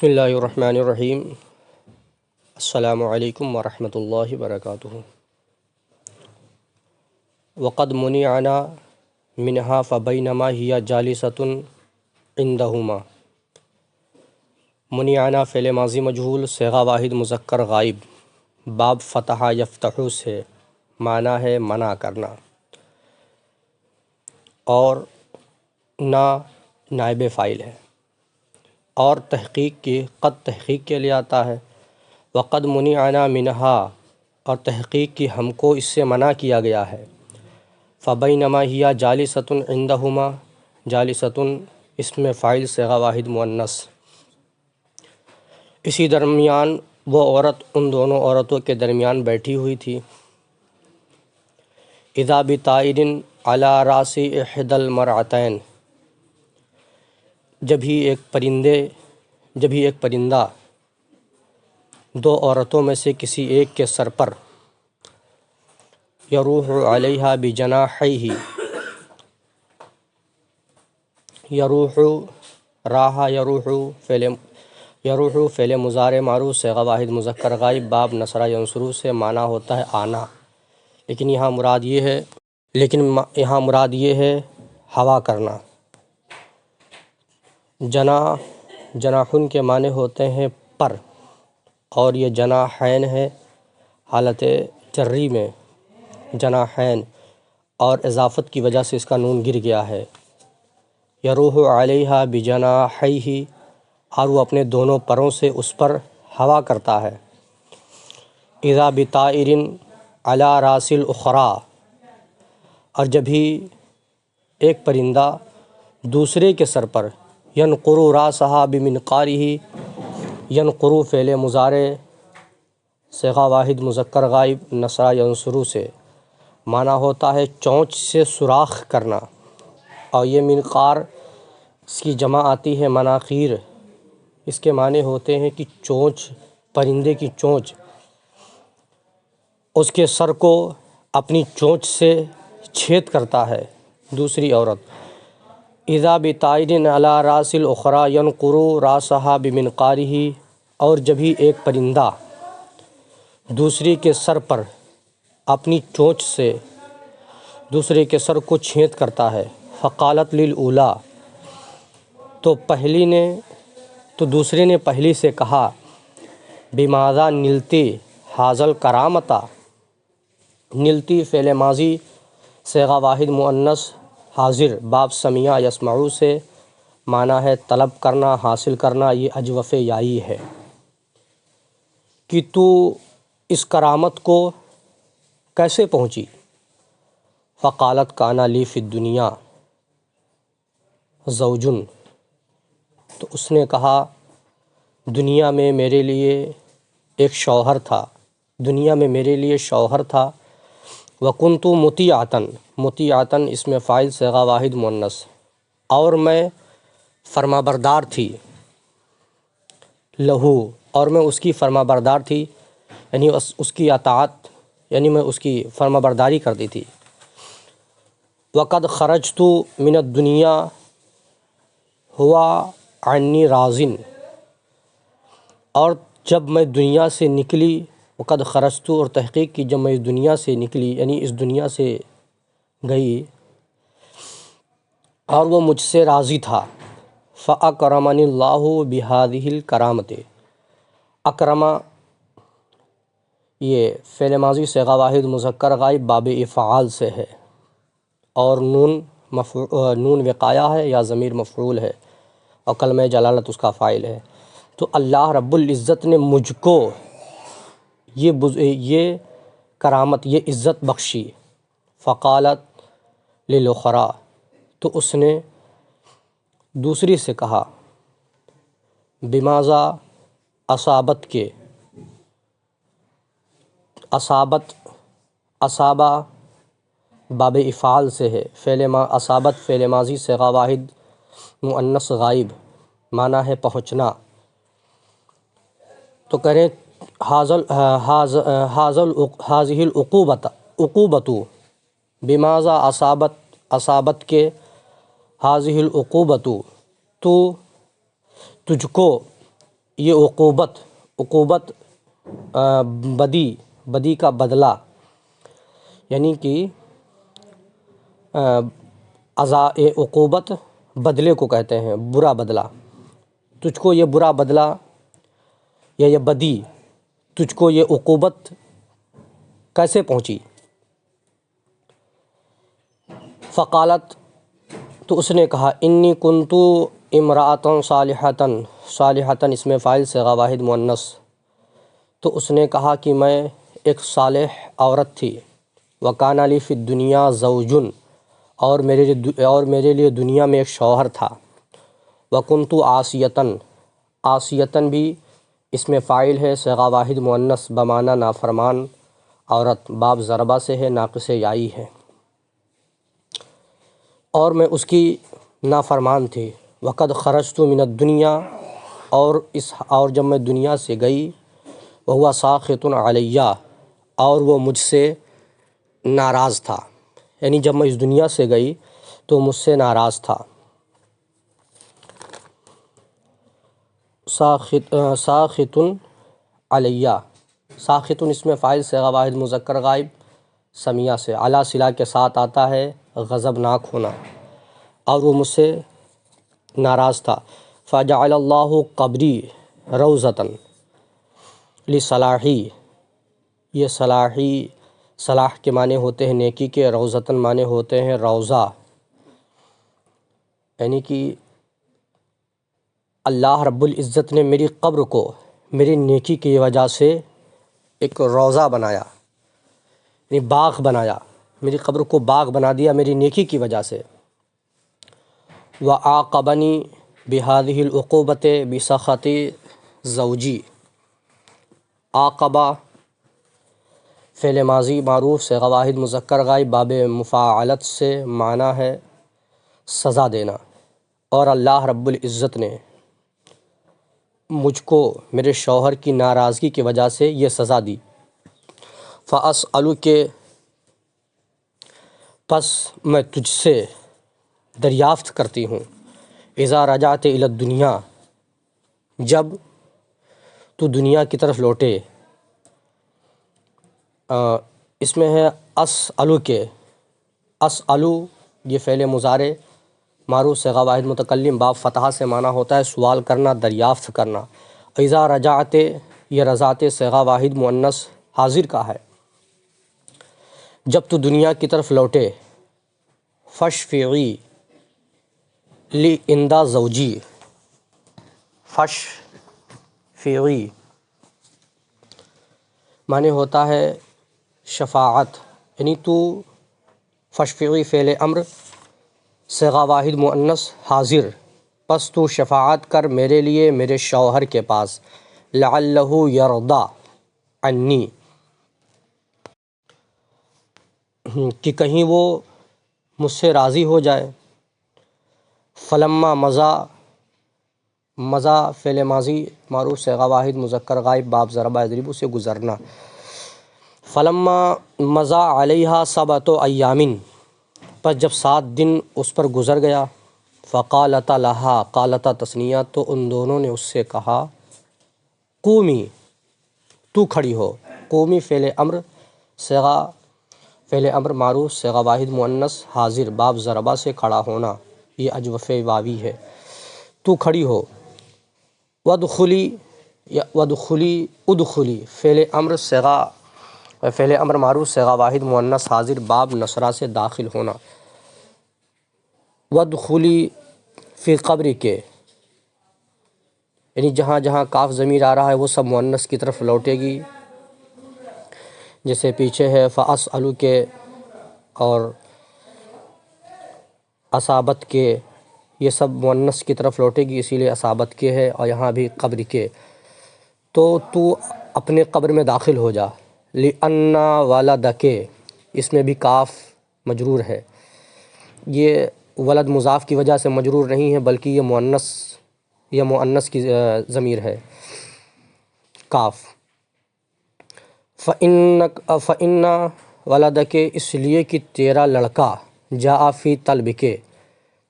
بسم اللہ الرحمن الرحیم۔ السلام علیکم ورحمۃ اللہ وبرکاتہ۔ وقد منعنا منها فبینما ہی جالست عندہما۔ منعنا فعل ماضی مجہول صیغہ واحد مذکر غائب، باب فتح یفتح سے معنی ہے منع کرنا، اور نا نائب فاعل ہے، اور تحقیق کی قد تحقیق کے لیے آتا ہے۔ وقد منعنا منہا، اور تحقیق کی ہم کو اس سے منع کیا گیا ہے۔ فبینما ہی جالست عندہما، جالست اسم فاعل صیغہ واحد مؤنث، اسی درمیان وہ عورت ان دونوں عورتوں کے درمیان بیٹھی ہوئی تھی۔ اذا بطائر علی راس احدی المرأتین، جب ہی ایک پرندہ دو عورتوں میں سے کسی ایک کے سر پر، یروح علیہا بجناحیہ، یروح راح یروح فعل مضارع معروف صیغہ واحد مذکر غائب، باب نصر ینصر سے معنی ہوتا ہے آنا، لیکن یہاں مراد یہ ہے ہوا کرنا۔ جناحن کے معنی ہوتے ہیں پر، اور یہ جناحین ہے حالت جری میں، جناحین، اور اضافت کی وجہ سے اس کا نون گر گیا ہے۔ یروح علیہا بجناحیہ، اور وہ اپنے دونوں پروں سے اس پر ہوا کرتا ہے۔ اذا بطائر علی راس الاخری، اور جب ہی ایک پرندہ دوسرے کے سر پر، ینقر راسہا بمنقارہ، ینقر فعل مضارع صیغہ واحد مذکر غائب نصر ینصر سے معنی ہوتا ہے چونچ سے سوراخ کرنا، اور یہ منقار اس کی جمع آتی ہے مناخیر، اس کے معنی ہوتے ہیں کہ چونچ، پرندے کی چونچ، اس کے سر کو اپنی چونچ سے چھید کرتا ہے دوسری عورت۔ اذا بطائر علی راس الاخری ینقر راسہا بمنقارہ، اور جب ہی ایک پرندہ دوسری کے سر پر اپنی چونچ سے دوسرے کے سر کو چھید کرتا ہے۔ فقالت للاولی، تو دوسرے نے پہلی سے کہا، بماذا نلتی ھذا الکرامۃ، نلتی فعل ماضی صیغہ واحد مؤنث حاضر، باب سمع یسمع سے معنی ہے طلب کرنا، حاصل کرنا، یہ اجوف یائی ہے کہ تو اس کرامت کو کیسے پہنچی۔ فقالت کان لی فی الدنیا زوج، تو اس نے کہا دنیا میں میرے لیے ایک شوہر تھا، دنیا میں میرے لیے شوہر تھا۔ وکنت مطیعۃ اسم فاعل صیغہ واحد مؤنث، اور میں فرما بردار تھی، لہو، اور میں اس کی فرما بردار تھی، یعنی اس کی اطاعت، یعنی میں اس کی فرما برداری کرتی تھی۔ وقد خرجت من الدنیا ہوا عنی راضٍ، اور جب میں دنیا سے نکلی، وقد خرجت، اور تحقیق کی جب میں اس دنیا سے نکلی، یعنی اس دنیا سے گئی، اور وہ مجھ سے راضی تھا۔ فاکرمنی اللہ بہذہ الکرامۃ، اکرم یہ فعل ماضی صیغہ واحد مذکر غائب باب افعال سے ہے، اور نون وقایہ ہے یا ضمیر مفعول ہے، اور کلمہ جلالت اس کا فاعل ہے۔ تو اللہ رب العزت نے مجھ کو یہ کرامت، یہ عزت بخشی۔ فقالت للاخری، تو اس نے دوسری سے کہا، بماذا اصابت کے، اصابہ باب افعال سے ہے، اصابت فعل ماضی صیغہ واحد مؤنث غائب، معنی ہے پہنچنا۔ تو کریں ھذہ العقوبۃ بماذا اصابت کے ھذہ العقوبۃ، تو تجھ کو یہ عقوبت بدی کا بدلہ، یعنی کہ عقوبت بدلے کو کہتے ہیں، برا بدلہ۔ تجھ کو یہ برا بدلہ یا یہ بدی، تجھ کو یہ عقوبت کیسے پہنچی؟ فقالت، تو اس نے کہا، انی کنتو امرأۃ صالحۃ، اس میں فاعل صیغہ واحد مؤنث، تو اس نے کہا کہ میں ایک صالح عورت تھی، وکان لی فی الدنیا زوج، اور میرے لیے دنیا میں ایک شوہر تھا، وکنتو عاصیۃ بھی اس میں فاعل ہے صیغہ واحد مؤنث بمعنی نافرمان عورت، باب ضربہ سے ہے، ناقص یائی ہے، اور میں اس کی نافرمان تھی۔ وقد خرجت من الدنیا، اور جب میں دنیا سے گئی، وہو ساخط علیہ، اور وہ مجھ سے ناراض تھا، یعنی جب میں اس دنیا سے گئی تو مجھ سے ناراض تھا۔ ساخط علیہ، ساخط اس میں فاعل صیغہ واحد مذکر غائب سمیہ سے، علی صلہ کے ساتھ آتا ہے غضبناک ہونا، اور وہ مجھ سے ناراض تھا۔ فجعل اللہ قبری روضۃ لصلاحی، یہ صلاح کے معنی ہوتے ہیں نیکی کے، روضۃ معنی ہوتے ہیں روضہ، یعنی کہ اللہ رب العزت نے میری قبر کو میری نیکی کی وجہ سے ایک روضہ بنایا، یعنی باغ بنایا، میری قبر کو باغ بنا دیا میری نیکی کی وجہ سے۔ وعاقبنی بہذہ العقوبۃ بسخط زوجی، عاقبہ فعل ماضی معروف صیغہ واحد مذکر غائب باب مفاعلت سے، معنی ہے سزا دینا، اور اللہ رب العزت نے مجھ کو میرے شوہر کی ناراضگی کی وجہ سے یہ سزا دی۔ فأسألک، پس میں تجھ سے دریافت کرتی ہوں، اذا رجعت الی الدنیا، جب تو دنیا کی طرف لوٹے، اس میں ہے اسألک، اسألو یہ فعل مضارع معروف صیغہ واحد متکلم باب فتحہ سے، معنی ہوتا ہے سوال کرنا، دریافت کرنا۔ اذا رجعت، یہ رجعت صیغہ واحد مؤنث حاضر کا ہے، جب تو دنیا کی طرف لوٹے، فاشفعی لی عند زوجی، فاشفعی معنی ہوتا ہے شفاعت، یعنی تو فاشفعی فعل امر صیغہ واحد مؤنث حاضر، پس تو شفاعت کر میرے لیے میرے شوہر کے پاس، لعلہ یرضی عنی، کہ کہیں وہ مجھ سے راضی ہو جائے۔ فلما مضی فعل ماضی معروف صیغہ واحد مذکر غائب باب ضربہ یضرب سے گزرنا۔ فلما مضی علیہا 7 ایام، پس جب 7 دن اس پر گزر گیا، فقالتا لہا، قالتا تثنیہ، تو ان دونوں نے اس سے کہا، قومی، تو کھڑی ہو۔ قومی فعل امر معروف صیغہ واحد مؤنث حاضر باب ضربہ سے، کھڑا ہونا، یہ اجوف واوی ہے، تو کھڑی ہو۔ ادخلی فعل امر معروف صیغہ واحد مؤنث حاضر باب نصرہ سے، داخل ہونا۔ وادخلی فی قبر کے، یعنی جہاں جہاں کاف ضمیر آ رہا ہے وہ سب مؤنث کی طرف لوٹے گی، جیسے پیچھے ہے فاسألو کے اور اصابت کے، یہ سب مؤنث کی طرف لوٹے گی، اسی لیے اصابت کے ہے، اور یہاں بھی قبر کے، تو اپنے قبر میں داخل ہو جا۔ لِأَنَّ وَلَدَكَ، اس میں بھی کاف مجرور ہے، یہ ولد مضاف کی وجہ سے مجرور نہیں ہے، بلکہ یہ مؤنث کی ضمیر ہے کاف۔ فَإِنَّ وَلَدَكَ، اس لیے کہ تیرا لڑکا، جاء فی طلبک،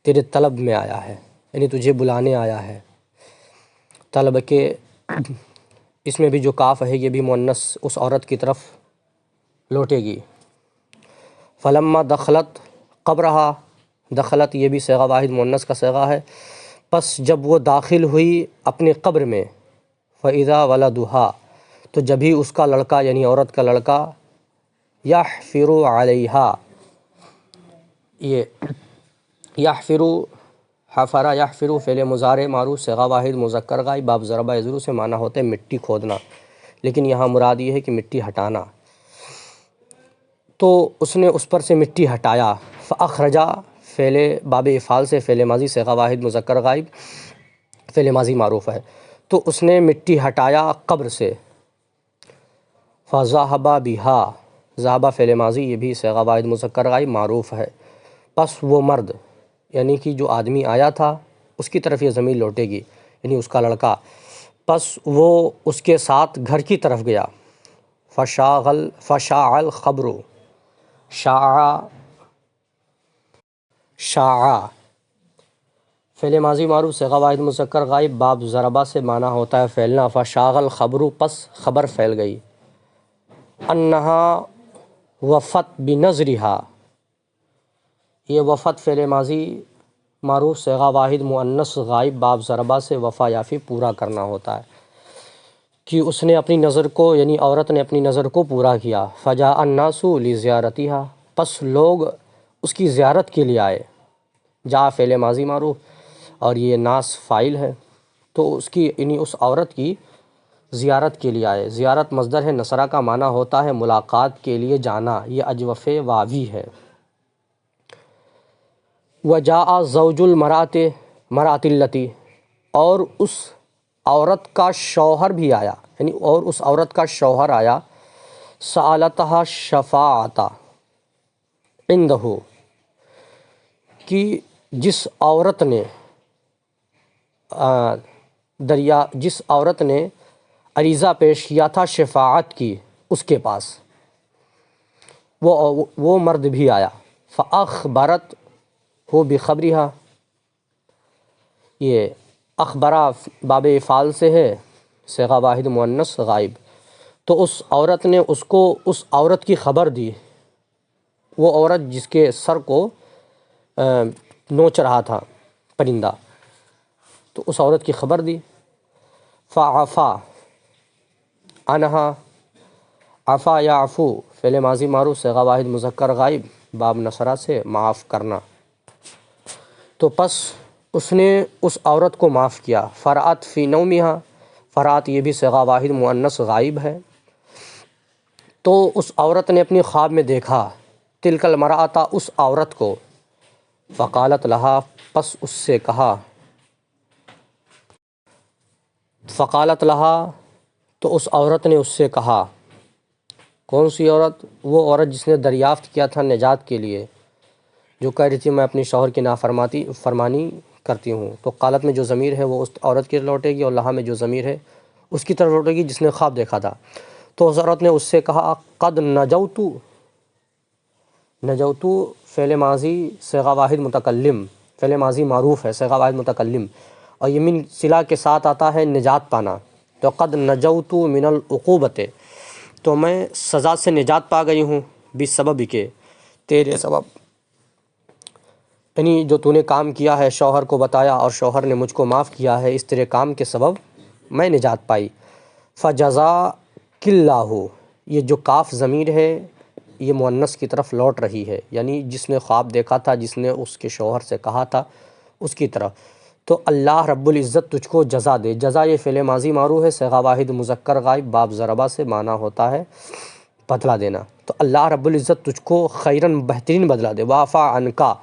تیرے طلب میں آیا ہے، یعنی تجھے بلانے آیا ہے، طلب کے اس میں بھی جو کاف ہے یہ بھی مؤنث اس عورت کی طرف لوٹے گی۔ فلما دخلت قبرہا، دخلت یہ بھی صیغہ واحد مؤنث کا صیغہ ہے، پس جب وہ داخل ہوئی اپنے قبر میں، فَإِذَا وَلَدُهَا، تو جبھی اس کا لڑکا یعنی عورت کا لڑکا، يَحْفِرُ عَلَيْهَا، یہ یحفر، حفرہ یحفر فعل مضارع معروف صیغہ واحد مذکر غائب باب ضربہ یضرب سے معنی ہوتا ہے مٹی کھودنا، لیکن یہاں مراد یہ ہے کہ مٹی ہٹانا۔ تو اس نے اس پر سے مٹی ہٹایا، فأخرجا فعل باب افعال سے فعل ماضی صیغہ واحد مذکر غائب فعل ماضی معروف ہے، تو اس نے مٹی ہٹایا قبر سے۔ فذهب بها، ذهب فعل ماضی یہ بھی صیغہ واحد مذکر غائب معروف ہے، پس وہ مرد یعنی کہ جو آدمی آیا تھا اس کی طرف یہ ضمیر لوٹے گی، یعنی اس کا لڑکا، پس وہ اس کے ساتھ گھر کی طرف گیا۔ فشاع الخبر، شاع فعل ماضی معروف صیغہ واحد مذکر غائب باب ضربہ سے معنی ہوتا ہے پھیلنا، فشاع الخبر پس خبر پھیل گئی، انہا وفت بنظرہا، یہ وفت فعل ماضی معروف صیغہ واحد مؤنث غائب باب ضربہ سے وفا یافی پورا کرنا ہوتا ہے کہ اس نے اپنی نظر کو یعنی عورت نے اپنی نظر کو پورا کیا۔ فجاء الناس لزیارتہا، پس لوگ اس کی زیارت کے لیے آئے، جا فعل ماضی معروف اور یہ ناس فاعل ہے، تو اس کی یعنی اس عورت کی زیارت کے لیے آئے۔ زیارت مصدر ہے، نصرہ کا معنی ہوتا ہے ملاقات کے لیے جانا، یہ اجوف واوی ہے۔ وجاء زوج المرأۃ التی، اور اس عورت کا شوہر بھی آیا، یعنی اور اس عورت کا شوہر آیا، سألتها شفاعۃ عندہ، کہ جس عورت نے عریضہ پیش کیا تھا شفاعت کی اس کے پاس، وہ مرد بھی آیا۔ فأخبرت ہو بخبرہا، یہ اخبرہ باب افعال سے ہے صیغہ واحد مؤنث غائب، تو اس عورت نے اس کو اس عورت کی خبر دی، وہ عورت جس کے سر کو نوچ رہا تھا پرندہ، تو اس عورت کی خبر دی۔ فعفا عنہا، عفا یعفو فعل ماضی معروف صیغہ واحد مذکر غائب باب نصرہ سے معاف کرنا، تو پس اس نے اس عورت کو معاف کیا۔ فرأت فی نومہا، فرأت یہ بھی صیغہ واحد مؤنث غائب ہے، تو اس عورت نے اپنی خواب میں دیکھا، تلک المرأۃ اس عورت کو، فقالت لہا پس اس سے کہا، فقالت لہا تو اس عورت نے اس سے کہا، کون سی عورت؟ وہ عورت جس نے دریافت کیا تھا نجات کے لیے، جو کہہ رہی تھی میں اپنی شوہر کی فرمانی کرتی ہوں، تو قالت میں جو ضمیر ہے وہ اس عورت کی لوٹے گی، اور لہا میں جو ضمیر ہے اس کی طرف لوٹے گی جس نے خواب دیکھا تھا۔ تو اس عورت نے اس سے کہا، قد نجوت، نجوت فعل ماضی صیغہ واحد متکلم فعل ماضی معروف ہے صیغہ واحد متکلم، اور یہ من صلہ کے ساتھ آتا ہے نجات پانا، تو قد نجوت من العقوبۃ، تو میں سزا سے نجات پا گئی ہوں، بسبب کے تیرے سبب، یعنی جو تو نے کام کیا ہے شوہر کو بتایا اور شوہر نے مجھ کو معاف کیا ہے، اس تیرے کام کے سبب میں نجات پائی۔ فجزاک اللہ، یہ جو کاف ضمیر ہے یہ مؤنث کی طرف لوٹ رہی ہے، یعنی جس نے خواب دیکھا تھا، جس نے اس کے شوہر سے کہا تھا اس کی طرف، تو اللہ رب العزت تجھ کو جزا دے۔ جزا یہ فعل ماضی معروف ہے صیغہ واحد مذکر غائب باب ضربہ سے معنی ہوتا ہے بدلہ دینا، تو اللہ رب العزت تجھ کو خیراً بہترین بدلہ دے۔ وعفا عنکا،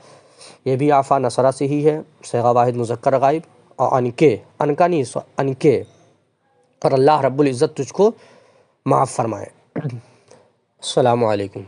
یہ بھی عفا نصرہ سے ہی ہے صیغہ واحد مذکر غائب، اور عنکا نہیں عنکے، اور اللہ رب العزت تجھ کو معاف فرمائے۔ السلام علیکم۔